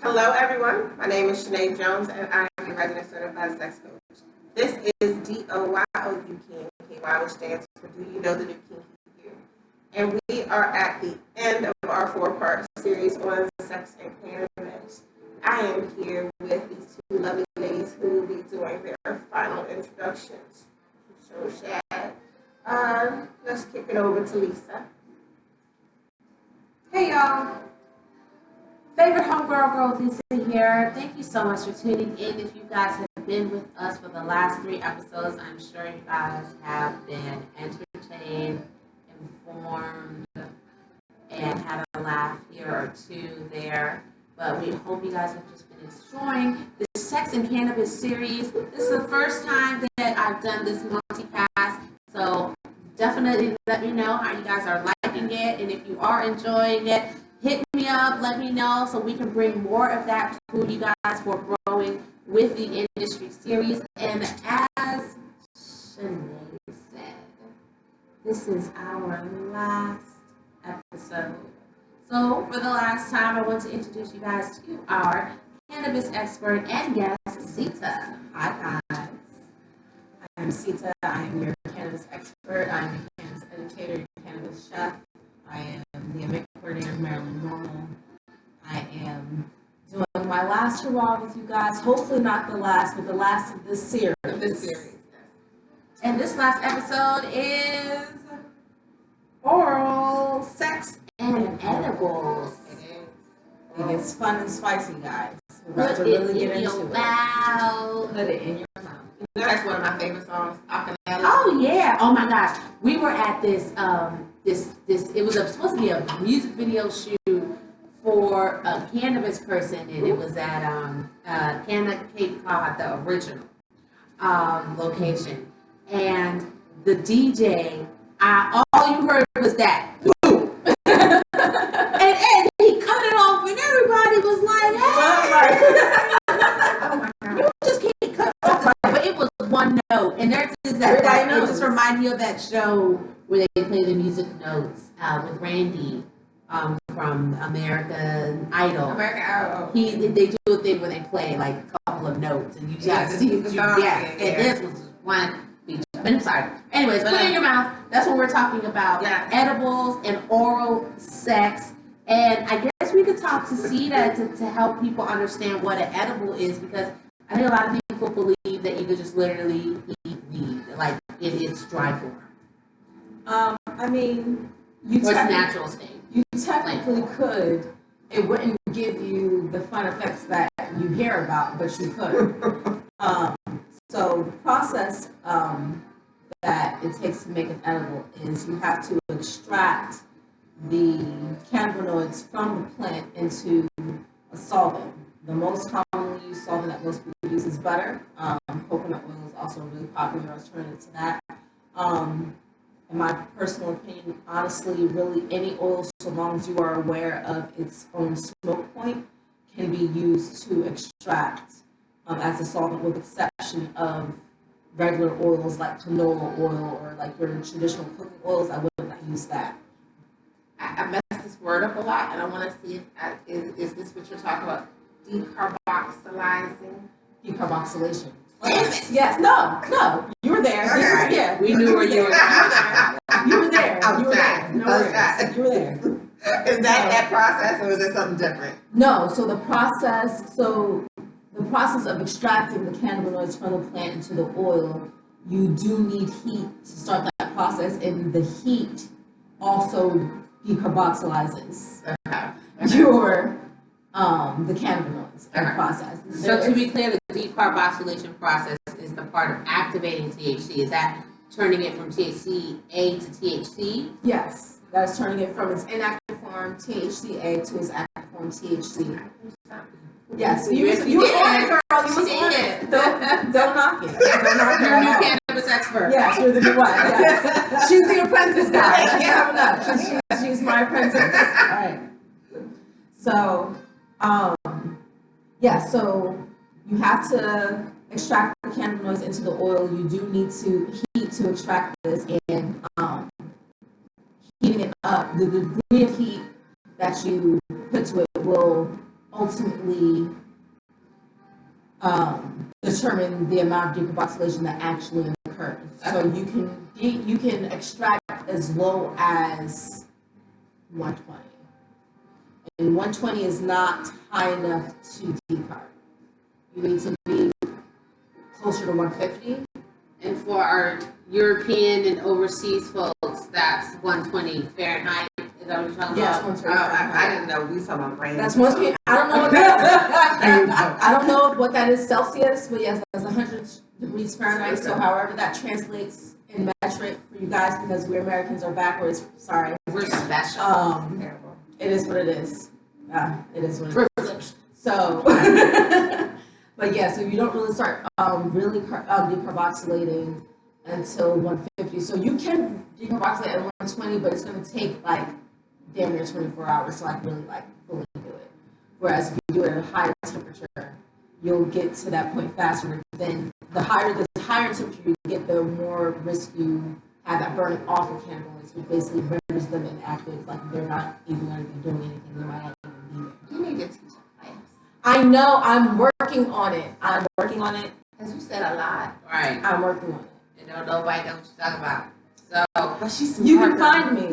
Hello, everyone. My name is Shani Jones, and I am a resident certified sex coach. This is DOYOU, which stands for Do You Know the New Kinky You? And we are at the end of our 4-part series on sex and cannabis. I am here with these two lovely ladies who will be doing their final introductions. So sad. Let's kick it over to Lisa. Hey y'all. Favorite homegirl, GrowithLisa here. Thank you so much for tuning in. If you guys have been with us for the last 3 episodes, I'm sure you guys have been entertained, informed, and had a laugh here or two there. But we hope you guys have just been enjoying the Sex and Cannabis Series. This is the first time that I've done this multicast, so definitely let me know how you guys are liking it, and if you are enjoying it, hit me up, let me know so we can bring more of that to you guys for Growing with the Industry series. And as Shani said, this is our last episode. So for the last time, I want to introduce you guys to our cannabis expert and guest, Sita. Hi guys, I'm Sita. I am your cannabis expert. I'm a cannabis educator, cannabis chef. I am the event coordinator of Maryland Normal. I am doing my last hurrah with you guys. Hopefully not the last, but the last of this series. And this last episode is oral sex and edibles. It gets fun and spicy, guys. We're about to really get into it. Put it in your mouth. That's one of my favorite songs, Acapella. Oh yeah! Oh my gosh, we were at this. It was supposed to be a music video shoot for a cannabis person, and it was at KNKY, the original location. And the DJ, all you heard was that, boom, and he cut it off, and everybody was like, "Hey, you just can't cut it off." But it was one note, and there's that. It just reminded me of that show where they play the music notes with Randy from American Idol. They do a thing where they play like a couple of notes, and you just see it. And this was one feature. But I'm sorry. Anyways, put it in your mouth. That's what we're talking about. Yeah. Edibles and oral sex. And I guess we could talk to Sita to help people understand what an edible is, because I think a lot of people believe that you could just literally eat weed, like in its dry form. I mean, it's natural state. You technically could. It wouldn't give you the fun effects that you hear about, but you could. So the process that it takes to make an edible is you have to extract the cannabinoids from the plant into a solvent. The most commonly used solvent that most people use is butter. Coconut oil is also a really popular alternative to that. In my personal opinion, honestly, really any oil, so long as you are aware of its own smoke point, can be used to extract as a solvent, with the exception of regular oils like canola oil or like your traditional cooking oils. I would not use that. I messed this word up a lot, and I want to see if is this what you're talking about? Decarboxylation. Yes. No. You were there. Okay. Yeah. We knew where you were. You were there. You were there. No worries. You were there. Is that process, or is it something different? No. So the process of extracting the cannabinoids from the plant into the oil, you do need heat to start that process, and the heat also decarboxylizes your the cannabinoids in the process. So to be clear, the decarboxylation process is the part of activating THC. Is that turning it from THC-A to THC? Yes, that is turning it from its inactive form THC-A to its active form THC. Yes, you were on it, girl. You was on it. Don't knock it. Don't knock it. You're a new cannabis expert. Yes, you're the new one. Yes. She's the apprentice, guys. That's coming up. She's my apprentice. All right. So, so you have to extract the cannabinoids into the oil. You do need to heat to extract this, and heating it up, the degree of heat that you put to it will ultimately determine the amount of decarboxylation that actually occurs. So you can extract as low as 120, and 120 is not high enough to decarb. You need to be closer to 150. And for our European and overseas folks, that's 120 Fahrenheit. Is that what you're talking Yes, about? 120 I Fahrenheit. didn't know we talking about brains. That's 120. I don't know what that is. I don't know what that is Celsius, but yes, that's 100 degrees Fahrenheit. So however that translates in metric for you guys, because we Americans are backwards. Sorry. We're special. Terrible. It is what it is. It is what it is. Privileged. So, but yeah, so you don't really start really decarboxylating until 150. So you can decarboxylate at 120, but it's going to take like damn near 24 hours to like really like fully do it. Whereas if you do it at a higher temperature, you'll get to that point faster. Then the higher temperature you get, the more risk you have that burning off of cannabinoids, which basically renders them inactive. Like they're not even going to be doing anything. They might not even be there. You need to teach a class. I know. I'm working on it. As you said a lot. Right. I'm working on it. And don't nobody know what you're talking about. So, But she's You smart. can find me.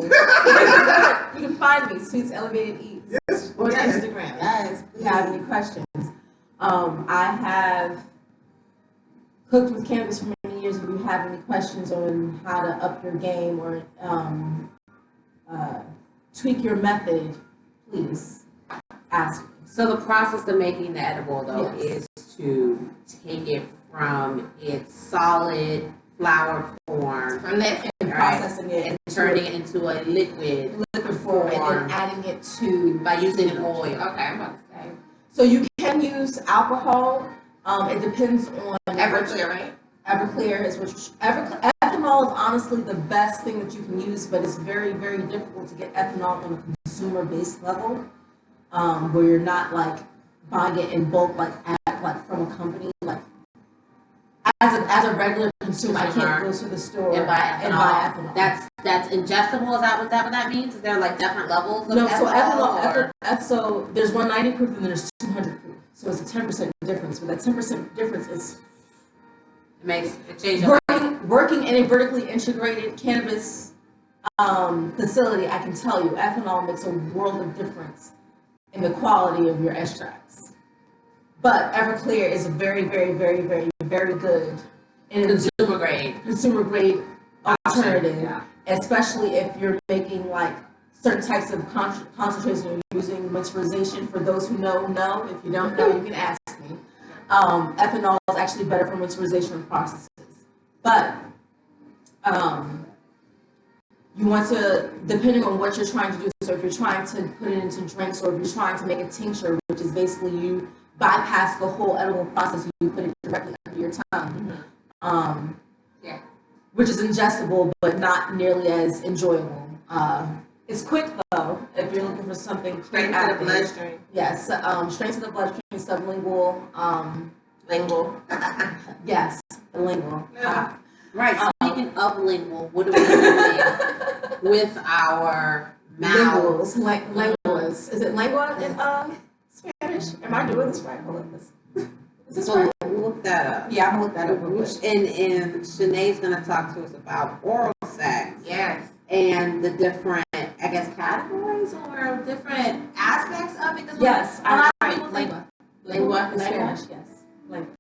You can find me, Sweets Elevated Eats, Yes. on Yes. Instagram. Yes. If you have any questions. I have cooked with cannabis for many years. If you have any questions on how to up your game or tweak your method, please ask me. so the process of making the edible, though, Yes. is to take it from its solid flour form From that And Right. processing it and turning it into a liquid liquid form and form. then adding it to by using an oil. Okay, I'm about to say. So you can use alcohol. It depends on Everclear, right? Everclear is which ethanol is honestly the best thing that you can use, but it's very, very difficult to get ethanol on a consumer-based level, where you're not like buying it in bulk, like from a company. Like as a regular consumer, I can't go to the store And buy ethanol. ethanol. That's ingestible. Is that what that means? Is there like different levels of No, so ethanol? so there's 190 proof and there's 200 proof. So it's a 10% difference. But that 10% difference is It changes your life. working in a vertically integrated cannabis facility. I can tell you, ethanol makes a world of difference in the quality of your extracts. But Everclear is a very, very, very, very, very good and consumer grade alternative, Yeah. especially if you're making like certain types of concentrations. You're using winterization. For those who know. If you don't know, you can ask me. Ethanol is actually better for winterization processes, but you want to, depending on what you're trying to do. So if you're trying to put it into drinks, or if you're trying to make a tincture, which is basically you bypass the whole edible process, you put it directly under your tongue. Yeah. Which is ingestible, but not nearly as enjoyable. It's quick though, if you're looking for something Straight quick to the acting. bloodstream. Yes, straight to the bloodstream, sublingual. Lingual. Yes, the lingual. Yeah. Right. Speaking of lingual, what do we do with our mouths? Linguals. Is it lingua in Spanish? Am I doing this right? Hold on, is this right? We'll look that up. Yeah, I'm gonna look that up real quick. And Shanae's gonna talk to us about oral sex. Yes. And the different, I guess, categories or different aspects of it. 'Cause Yes, a lot I'm of people think Lingua in Spanish, yes. Lingua.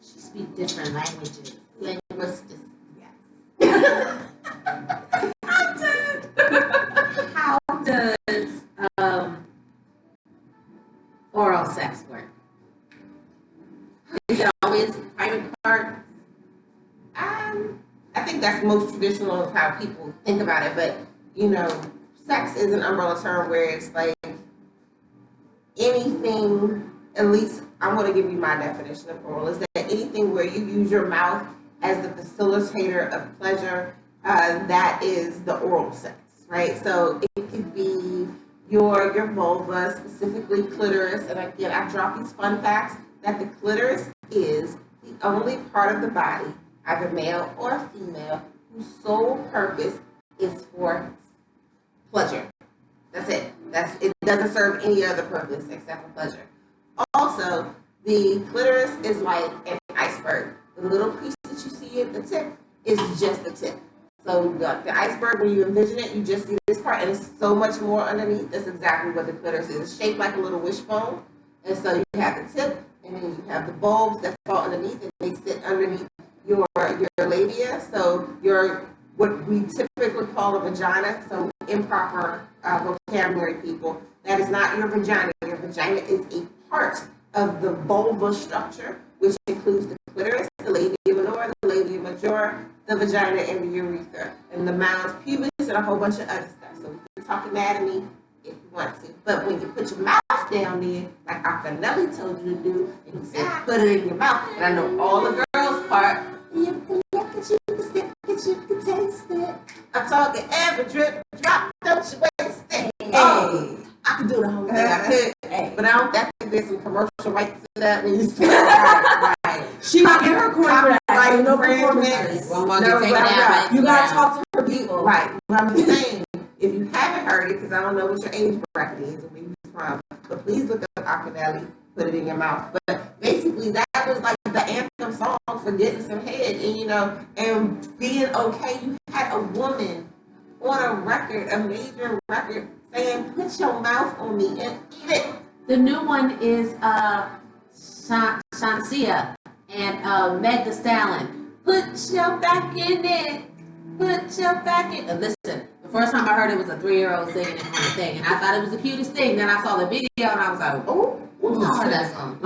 she speak different languages. Linguistics. Yes. How does oral sex work? Is it always private part? I think that's most traditional of how people think about it, but you know, sex is an umbrella term where it's like anything, at least I'm going to give you my definition of oral, is that anything where you use your mouth as the facilitator of pleasure, that is the oral sex, right? So it could be your vulva, specifically clitoris, and again, I drop these fun facts that the clitoris is the only part of the body, either male or female, whose sole purpose is for pleasure. That's it. It doesn't serve any other purpose except for pleasure. Also, the clitoris is like an iceberg. The little piece that you see at the tip is just the tip. So the iceberg, when you envision it, you just see this part, and it's so much more underneath. That's exactly what the clitoris is. It's shaped like a little wishbone, and so you have the tip, and then you have the bulbs that fall underneath, and they sit underneath your labia. So what we typically call a vagina, so improper vocabulary people, that is not your vagina. Your vagina is a part of the vulva structure, which includes the clitoris, the labia minora, the labia majora, the vagina, and the urethra, and the mons pubis, and a whole bunch of other stuff. So we can talk anatomy if you want to. But when you put your mouth down there, like Akinelli told you to do, and he said, put it in your mouth. And I know all the girls' part. You can look at you, you can sniff at you, can taste it. I'm talking every drip, drop, don't you waste it. Hey. I could do the whole thing. I could, but I think there's some commercial rights to that when you say right. She might get her coin for that. Right, No performance. You gotta talk to her people. Right. But I'm just saying, if you haven't heard it, because I don't know what your age bracket is or where you're from, but please look up Akinelli, put it in your mouth. But basically, that was like the anthem song for getting some head, and and being okay. You had a woman on a record, a major record, saying, "Put your mouth on me and eat it." The new one is Shansia and Meg Thee Stallion. Put your back in it. Put your back in it. Listen, the first time I heard it was a 3-year-old singing it on the thing, and I thought it was the cutest thing. Then I saw the video and I was like, oh, I heard that song.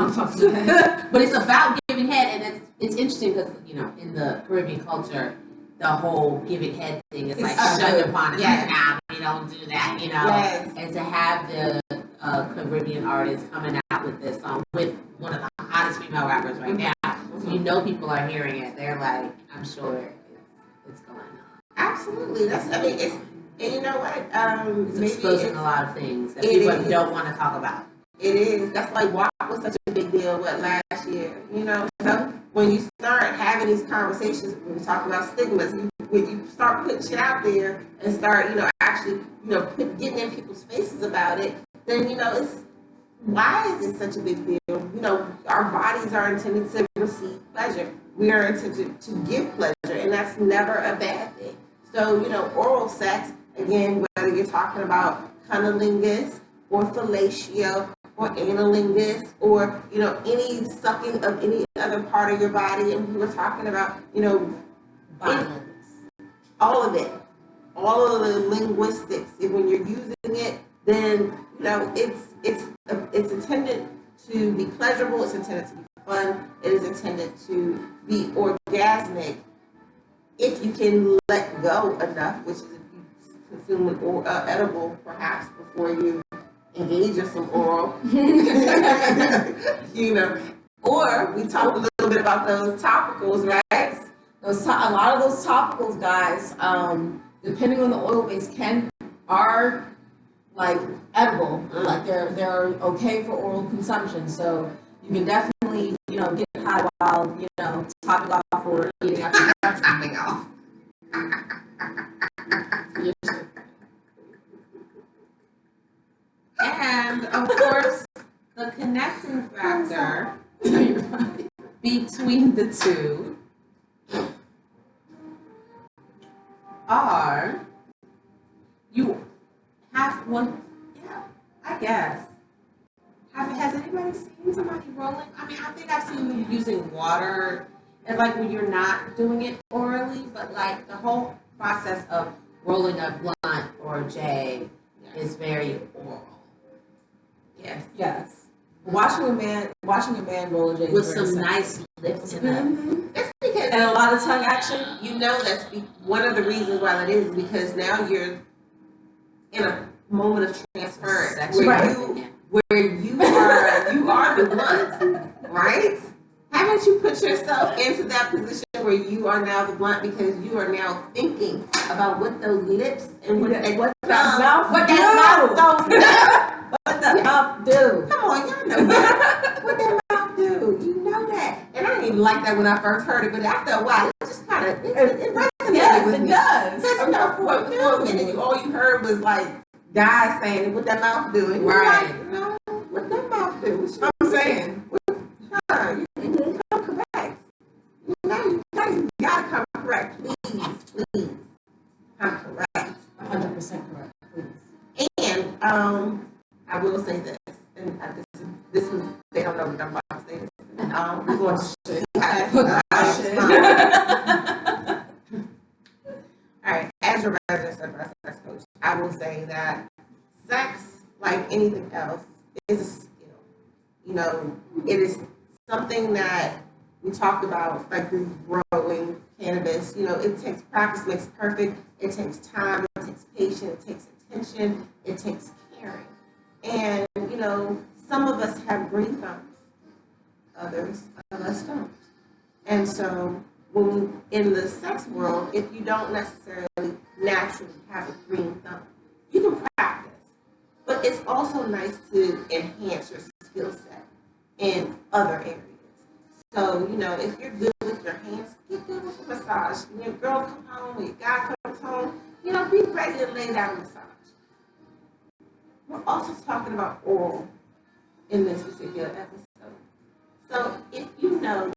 But it's about giving head, and it's interesting because in the Caribbean culture, the whole giving head thing is like shunned upon. It's like, nah, we don't do that, Yes. And to have the Caribbean artists coming out with this song with one of the hottest female rappers right now, so people are hearing it. They're like, I'm sure it's going on. Absolutely. It's and you know what? It's exposing a lot of things that people don't want to talk about. It is. That's why WAP was such a big deal last year. So when you start having these conversations, when we talk about stigmas, when you start putting shit out there and start, actually, getting in people's faces about it, then it's why is it such a big deal? Our bodies are intended to receive pleasure. We are intended to give pleasure, and that's never a bad thing. So, oral sex, again, whether you're talking about cunnilingus or fellatio or analingus or, any sucking of any other part of your body, and we were talking about, Violence. all of it, all of the linguistics. And when you're using it, then, it's intended to be pleasurable, it's intended to be fun, it is intended to be orgasmic if you can let go enough, which is if you consume an edible perhaps before you engage in some oral. Or we talked a little bit about those topicals, right? A lot of those topicals, guys, depending on the oil base, are like edible, like they're okay for oral consumption. So you can definitely get high while topping off or eating after Topping off. And of course, the connecting factor between the two are you have one. Yeah, I guess. Has anybody seen somebody rolling? I mean, I think I've seen them using water, and like when you're not doing it orally, but like the whole process of rolling a blunt or a J is very oral. Yes. Yes. Watching a man roll a J With some nice lips in it. That's because and a lot of tongue action. That's one of the reasons why that is because now you're in a moment of transference where you are the blunt, right? Haven't you put yourself into that position where you are now the blunt because you are now thinking about what those lips and what that mouth do? Come on, y'all know what that mouth do. You know that, and I didn't even like that when I first heard it, but after a while, it just kind of it resonated with me. It does. Because for a minute, all you heard was like guys saying what that mouth do. And Right. Like, no, what that mouth do? I'm saying. You come correct. You gotta come correct. Please. Come correct. 100% correct, please. And I will say this, and this is they don't know what I'm about to say this. We're going to see how all right, as your resident certified sex coach, I will say that sex, like anything else, is a skill. You know, it is something that we talked about, like through growing cannabis. You know, it takes practice makes perfect. It takes time. It takes patience. It takes attention. It takes caring. And you know, some of us have green thumbs. Others of us don't. And so, when in the sex world, if you don't necessarily naturally have a green thumb, you can practice. But it's also nice to enhance your skill set in other areas. So, you know, if you're good with your hands, get good with a massage. When your girl comes home, when your guy comes home, you know, be ready to lay down a massage. We're also talking about oral in this particular episode. So if you know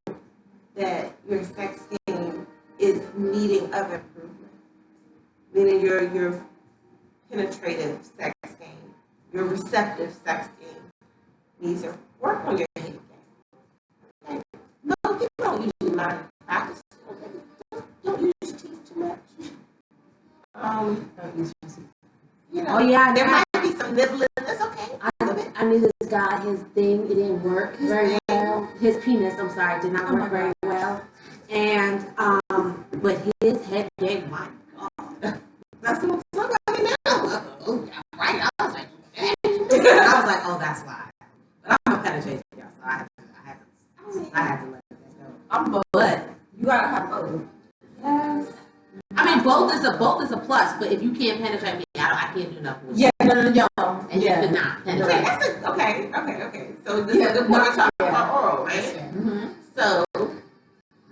that your sex game is needing of improvement, meaning your penetrative sex game, your receptive sex game needs to work on your head game. Okay? No, people don't usually mind practice. Okay? Don't use your teeth too much. Don't use your teeth. You know, Oh yeah, there might be some nibbling. That's okay. I knew this guy, his thing, it didn't work very well. His penis, I'm sorry, did not work very well. And, but his head game, my God. That's what I'm talking about now. Oh, yeah, right. I was like, oh, that's why. But I'm a penetrator, y'all, so I had to let that go. I'm both. But you gotta have both. Yes. I mean, both is a plus, but if you can't penetrate me, I can't do nothing with Yeah, you. no. And you could not penetrate. Okay, that's okay. So this is the point we're talking about oral, right? Mm-hmm. So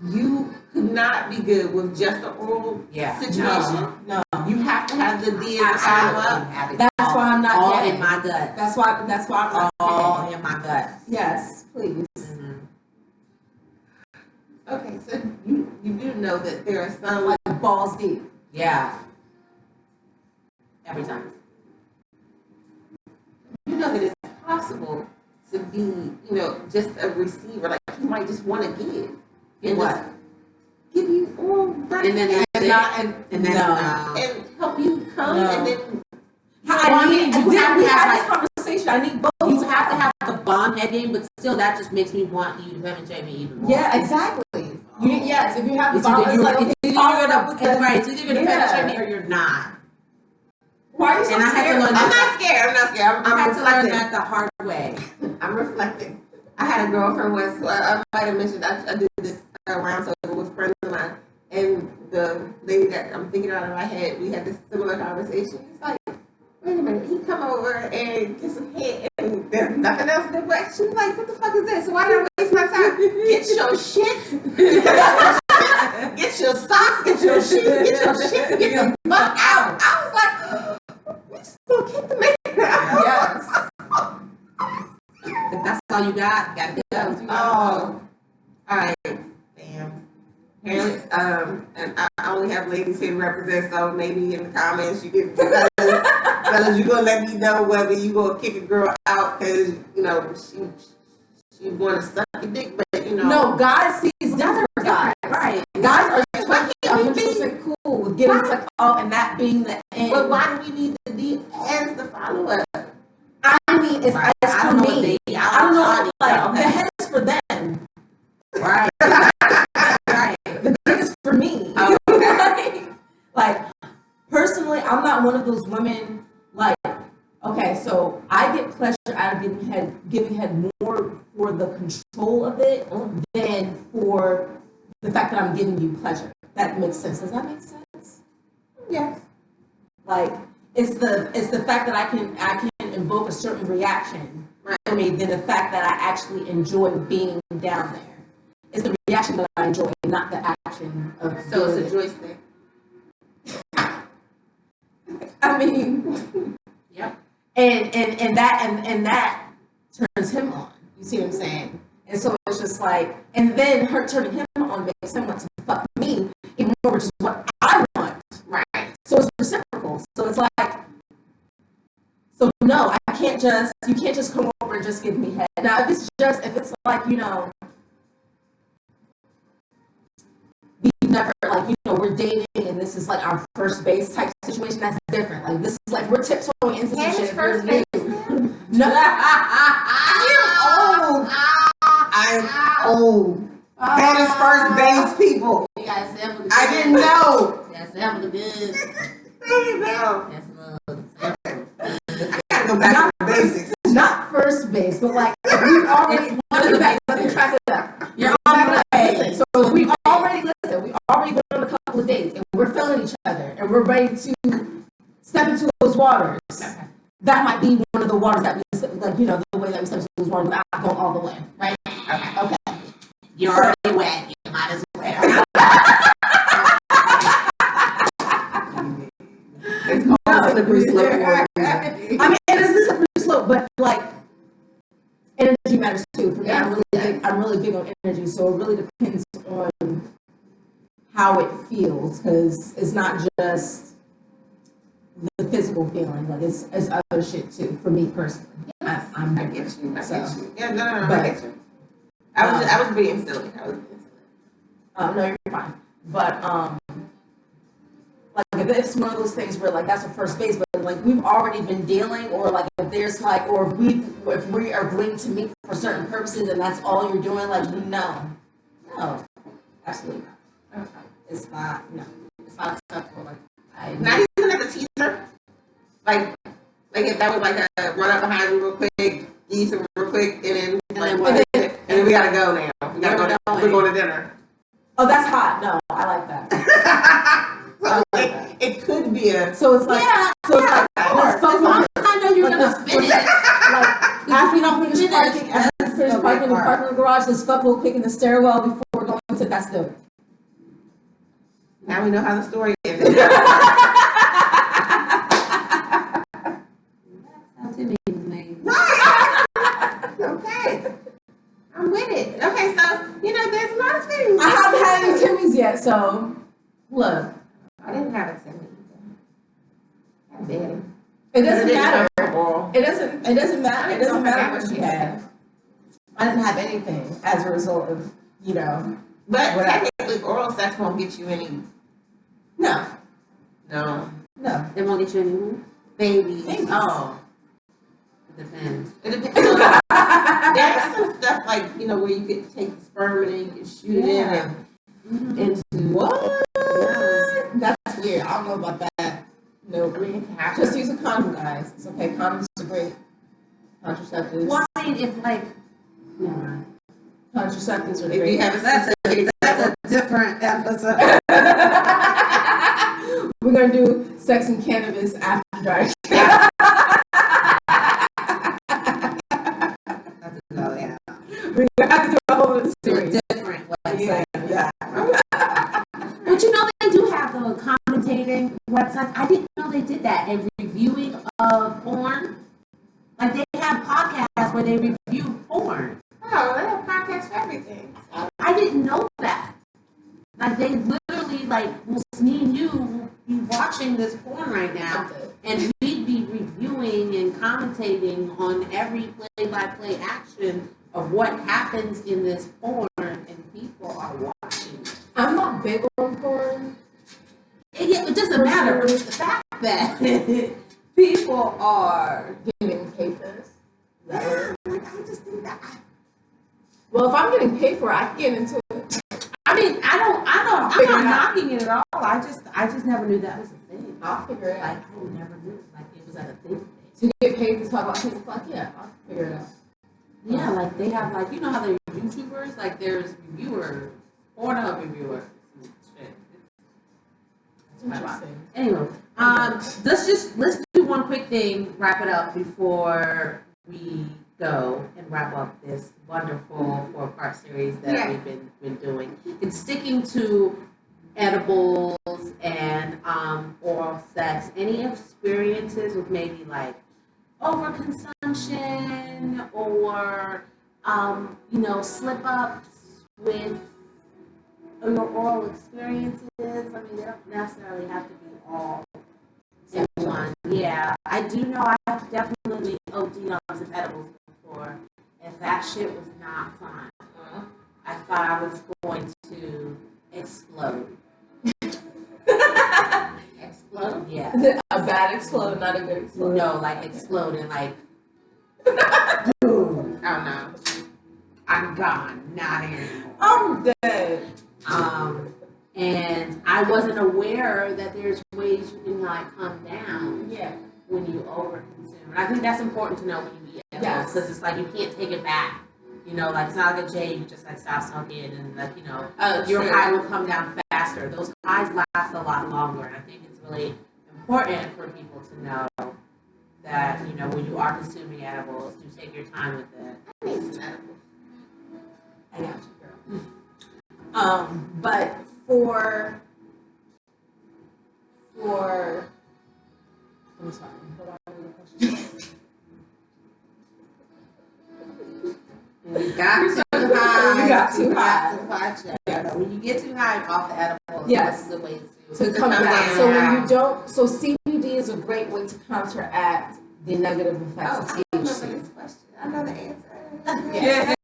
you could not be good with just the oral situation. No. You have to have the D and the follow up. That's why I'm not all gay. in my gut. That's why I'm not All gay. in my gut. Yes, please. Mm-hmm. Okay, so you do know that there are some Like balls deep. Yeah. Every time. you know that it's possible to be, you know, just a receiver. Like you might just want to give. And what? just give you oral And then And no. and help you come No. and then You have to have this conversation. I need both. you have to have the bomb head game, but still that just makes me want you to penetrate me even more. Yeah, exactly. Yes, if you have the It's either balls, you're, like, it's either follow you're up gonna, with the- right, it's either you're gonna Yeah. penetrate me or you're not. Why are you so And I had to scared? learn I'm not scared. I I'm had to learn reflecting. that the hard way. I'm reflecting. I had a girlfriend once who I might have mentioned I did this round table with friends of mine, and the lady that I'm thinking out of my head, we had this similar conversation. It's like, wait a minute, he come over and get some head, and there's nothing else in the way. She's like, what the fuck is this? Why did I waste my time? Get your shit. Get your socks, get your shoes, get your shit, get the fuck out. I was like, we just gonna kick the man out. Yes. If that's all you got, gotta go. Oh, all right, damn. Apparently, and I only have ladies here to represent, so maybe in the comments you can, fellas, you gonna let me know whether you gonna kick a girl out because you know she want to suck your dick, but you know. No, guys sees different guys. Right. Guys are Why can't we be? 100% cool with getting sucked off and that being the end. But why do we need the D as the follow up? I mean, it's Right. for I don't know what me. they- I don't know. I Like don't the know. head is for them. Right. Right. The dick is for me. Okay. like personally, I'm not one of those women. Like, okay, so I get pleasure out of giving head more for the control of it than for the fact that I'm giving you pleasure. That makes sense. Does that make sense? Yes. Like it's the fact that I can invoke a certain reaction for me than the fact that I actually enjoy being down there. It's the reaction that I enjoy, not the action of. So it's doing a joystick. it. I mean, Yep. And that turns him on. You see what I'm saying? And so it's just like, and then her turning him on makes him want to fuck me even more, which is what I want. Right. So it's reciprocal. So it's like, so no, you can't just come over and just give me head. Now, if it's like, you know, we've never, like, you know, we're dating and this is like our first base type situation, that's different. Like, this is like, we're tiptoeing into some shit. First base. No. I'm old. That is first base, people. You gotta sample the I didn't know. You gotta sample the good. I didn't know. That's a little sample. I gotta go back to the basics. Not first base, but like, we already, one of the base, let me track it up. You're on the base. So we already been on a couple of dates and we're feeling each other and we're ready to step into those waters. Okay. That might be one of the waters that we, like, you know, the way that we step into those waters without going all the way, right? Okay. You're already wet. You might as well. It's called slippery slope. I mean, it is a slippery slope, but like, energy matters too. For me, I'm really big on energy, so it really depends on how it feels, because it's not just the physical feeling, like it's other shit too. For me personally, I get you. I so, get you. Yeah, no, but, I get you. I was being silly. No, you're fine. But like if it's one of those things where like that's a first base, but like we've already been dealing, or like if there's like, or if we are going to meet for certain purposes and that's all you're doing, like no, absolutely not. Okay. It's not acceptable. Like Not even as a teaser. Like if that was like a run up behind you real quick, give you some real quick, and then we gotta go now. We gotta go. We're going to dinner. Oh, that's hot. No, I like that. So it could be a. So it's like, let's focus on. I know you're gonna finish. Like after we don't finish parking, in the parking garage, let's fuck real quick in the stairwell before we're going to. That's dope. Now we know how the story ended. Okay. I'm with it. Okay, so, you know, there's a lot of things. I haven't had any Timmys yet, so look. I didn't have a Timmy. I did. It doesn't matter. Oral. It doesn't matter. It doesn't matter what you had. I didn't have anything as a result of, you know. But whatever. technically, oral sex won't get you any. No. It won't get you any Babies. Oh. It depends. It depends. There's some stuff like, you know, where you could take the sperm and then you can shoot it in and into What? Yeah. That's weird. I don't know about that. No. Just use a condom, guys. It's okay. Condoms are great. Contraceptives. Well, I mean, if like, no. Contraceptives are If great. you have that's a different episode. We're going to do Sex and Cannabis after dark. Oh, yeah. We're going to have to do a whole other series. Different website. Yeah. But you know they do have the commentating websites. I didn't know they did that, and reviewing of porn. Like they have podcasts where they review porn. Oh, they have podcasts for everything. I didn't know that. Like they literally, like, me and you will be watching this porn right now, and we'd be reviewing and commentating on every play-by-play action of what happens in this porn, and people are watching. I'm not big on porn. It doesn't matter. It's the fact that people are Getting paid for this. Yeah, like, I just think that. Well, if I'm getting paid for it, I can get into it. I mean, I'm not knocking it at all. I just never knew that was a thing. I'll figure it Like, out. I never knew like it was at a thing. To get paid to talk about things like, yeah, I'll figure it out. Yeah, like they have, like, you know how they're YouTubers, like there's reviewers, Pornhub reviewers. Shit. Interesting. Anyway, let's do one quick thing, wrap it up before we go and wrap up this wonderful 4-part series that we've been doing. It's sticking to edibles and oral sex. Any experiences with maybe like overconsumption or, slip-ups with your oral experiences. I mean, they don't necessarily have to be all in one. Yeah, I do know I've definitely OD'd on some edibles before, and that shit was not fun. I thought I was going to explode. Explode? Yeah. A bad explode, not a good explode. No, like exploding, like boom. Oh no. I'm gone, not here anymore. I'm dead. And I wasn't aware that there's ways you can like come down when you overconsume. And I think that's important to know when you eat edibles, because it's like you can't take it back. Like it's not like a J, you just like stop smoking and like, your high will come down faster. Those highs last a lot longer. And I think it's really important for people to know that, when you are consuming edibles, you take your time with it. I need some edibles. I got you, girl. But for I'm sorry. Hold on, I have a question. You got too high. You got too high. Yes. When you get too high off the edibles, Yes. this is the way To come down. So when you don't, so CBD is a great way to counteract the negative effects of I remember THC. this question. I know the answer. Yes.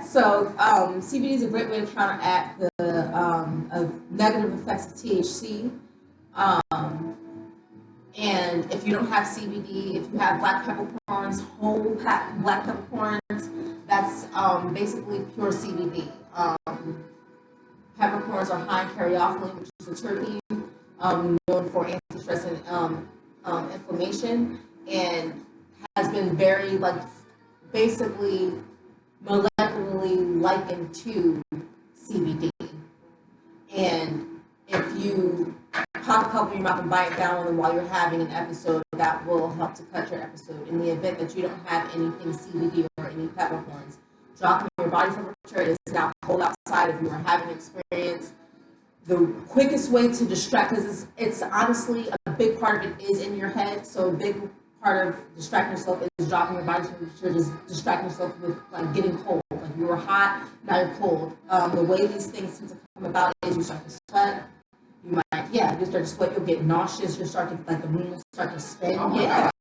So CBD is a great way to counteract the negative effects of THC. And if you don't have CBD, if you have black peppercorns, whole black peppercorns, that's basically pure CBD. Peppercorns are high in caryophyllene, which is a terpene known for anti-stress and inflammation, and has been very basically molecularly likened to CBD. And if you pop a couple in your mouth and bite down on them while you're having an episode, that will help to cut your episode. In the event that you don't have anything CBD or any peppercorns, dropping your body temperature is now cold outside. If you are having an experience, the quickest way to distract, because it's honestly a big part of it is in your head. So a big part of distracting yourself is dropping your body temperature, just distracting yourself with getting cold. Like you were hot, now you're cold. The way these things tend to come about is you start to sweat. You start to sweat, you'll get nauseous, you'll start to, the room will start to spin.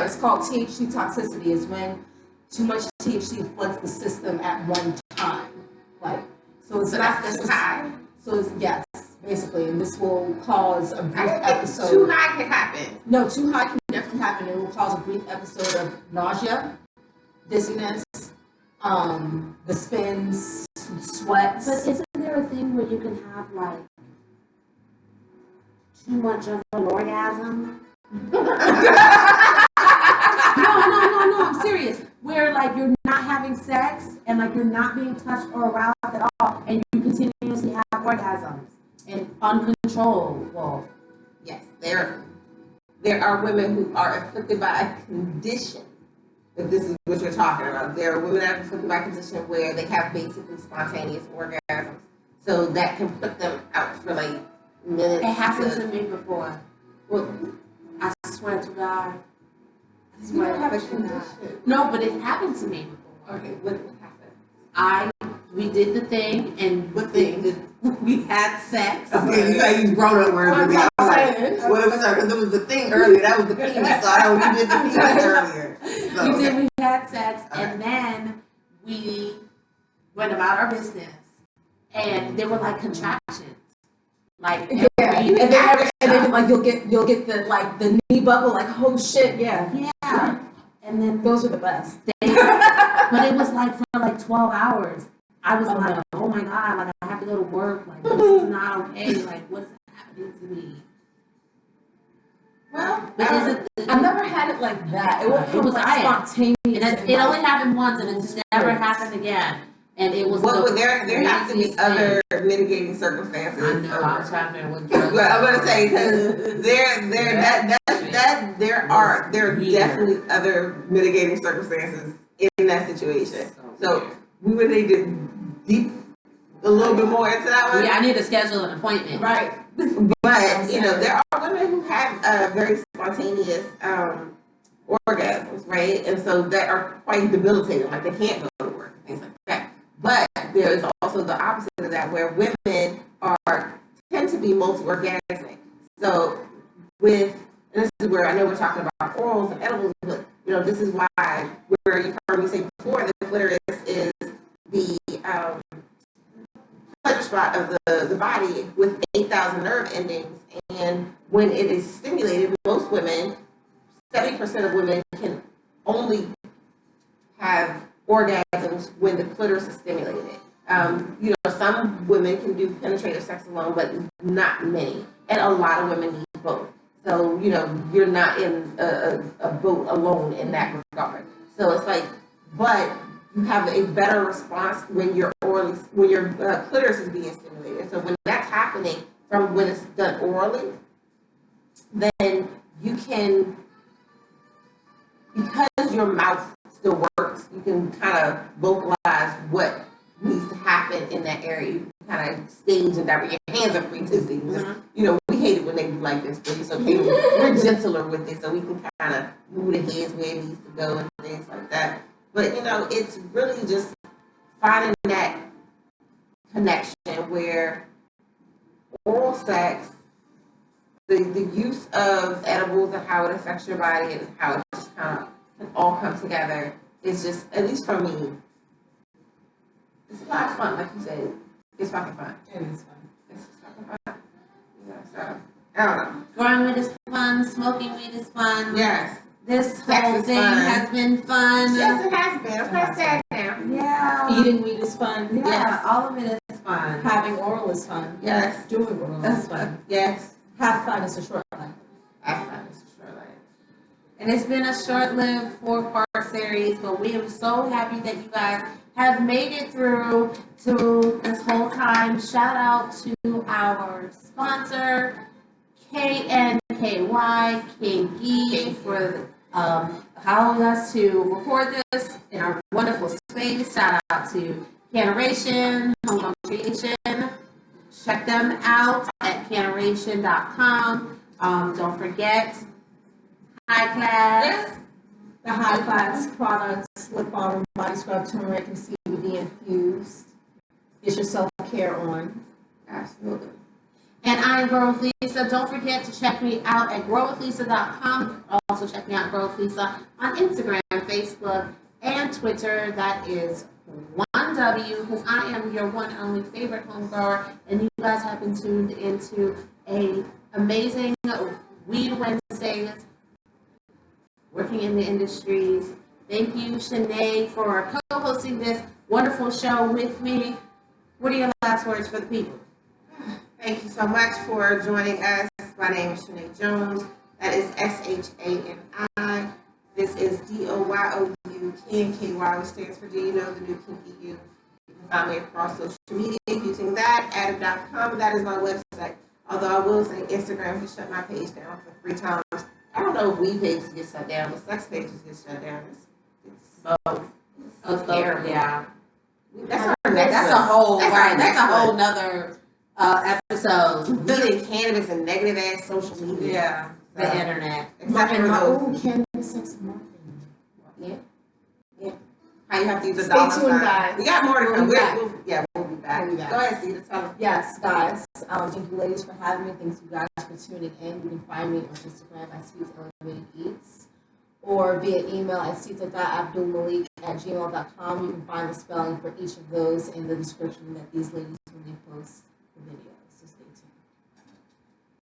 It's called THC toxicity, is when too much THC floods the system at one time. So it's not too high. So it's, yes, basically, and this will cause a brief episode. Too high can happen. No, too high can definitely happen. It will cause a brief episode of nausea, dizziness, the spins, sweats. But isn't there a thing where you can have too much of an orgasm? No, I'm serious. Where you're not having sex and you're not being touched or aroused at all, and you continuously have orgasms and uncontrollable. Yes, there are women who are afflicted by a condition. If this is what you're talking about, there are women that are afflicted by a condition where they have basically spontaneous orgasms. So that can put them out for minutes. It happened to me before. Well, I swear to God. you don't have a condition. No, but it happened to me before. Okay, what happened? We did the thing, and What thing? we had sex. Okay, you gotta use grown up words with me. I was what was that? Because it was the thing earlier. That was the penis. So I know you did the penis earlier. So, We had sex, and then we went about our business, and there were contractions. And then you'll get the knee bubble, oh shit, yeah. And then Those are the best. but it was for 12 hours. I was oh my God, I have to go to work. This is not okay. What's happening to me? well, But I've never had it like that. It was spontaneous. And it only happened once, and it's never happened again. And it was there has to be other mitigating circumstances. I know. I was trying to figure what drugs. But I'm gonna say because there are definitely other mitigating circumstances in that situation. So we would need to deep a little bit more into that one. Yeah, I need to schedule an appointment. Right. But there are women who have very spontaneous orgasms, right? And so that are quite debilitating, like they can't go to work and things like that. But there is also the opposite of that, where women tend to be multi-orgasmic. So and this is where I know we're talking about orals and edibles, but this is why, where you've heard me say before, the clitoris is the pleasure spot of the body with 8,000 nerve endings. And when it is stimulated, most women, 70% of women can only have orgasms when the clitoris is stimulated. Some women can do penetrative sex alone, but not many. And a lot of women need both. So, you're not in a boat alone in that regard. So it's like, but you have a better response when your clitoris is being stimulated. So when that's happening from when it's done orally, then you can, because your mouth still works, you can kind of vocalize what needs to happen in that area. You can kind of stage and direct. Your hands are free too. So we hate it when they do like this, but it's okay. We're gentler with it, so we can kind of move the hands where it needs to go and things like that. But it's really just finding that connection where oral sex, the use of edibles and how it affects your body and how it just kind of can all come together is just, at least for me, it's a lot of fun. Like you said, it's fucking fun. It is fun. It's just fucking fun. So I don't know. Growing weed is fun. Smoking weed is fun. Yes. This Sex whole is thing fun. has been fun. Yes, it has been. I'm not sad now. Yeah. Eating weed is fun. Yeah, Yes. all of it is fun. Having oral is fun. Yes. Doing oral That's is fun. Yes. Have fun is a short life. Have fun. It's a short life. And it's been a short-lived 4-part series, but we are so happy that you guys have made it through to this whole time. Shout out to our sponsor, KNKY, Kinky, for allowing us to record this in our wonderful space. Shout out to Generation, Homegrown Creation. Check them out at generation.com. Don't forget, High Class. The high class products, lip balm, body scrub, turmeric, and CBD infused. Get your self-care on. Absolutely. And I'm GrowithLisa. Don't forget to check me out at GrowithLisa.com. Also check me out GrowithLisa on Instagram, Facebook, and Twitter. That is 1W, because I am your one and only favorite home grower, and you guys have been tuned into a amazing Weed Wednesdays, working in the industries. Thank you, Shanae, for co-hosting this wonderful show with me. What are your last words for the people? Thank you so much for joining us. My name is Shani Jones. That is SHANI. This is DOYOU, KNKY, which stands for Do You Know the New Kinky You. You can find me across social media using that, adam.com. That is my website. Although I will say Instagram has shut my page down for 3 times. I don't know if weed pages get shut down, but sex pages get shut down. It's terrible. Yeah. That's a whole that's a whole nother episode. Really cannabis and negative ass social media. Yeah. The internet. Except for those. Cannabis sex and marketing. Yeah. How you have to use a Stay dollar tuned, sign. guys. We got more to come. We'll be back. We'll be back. We'll be back. Go ahead, Sita. Tell them. Yes, guys. Thank you, ladies, for having me. Thanks, you guys, for tuning in. You can find me on Instagram at Sweets Elevated Eats, or via email at sita.abdulmalik at gmail.com. You can find the spelling for each of those in the description that these ladies when they post the video.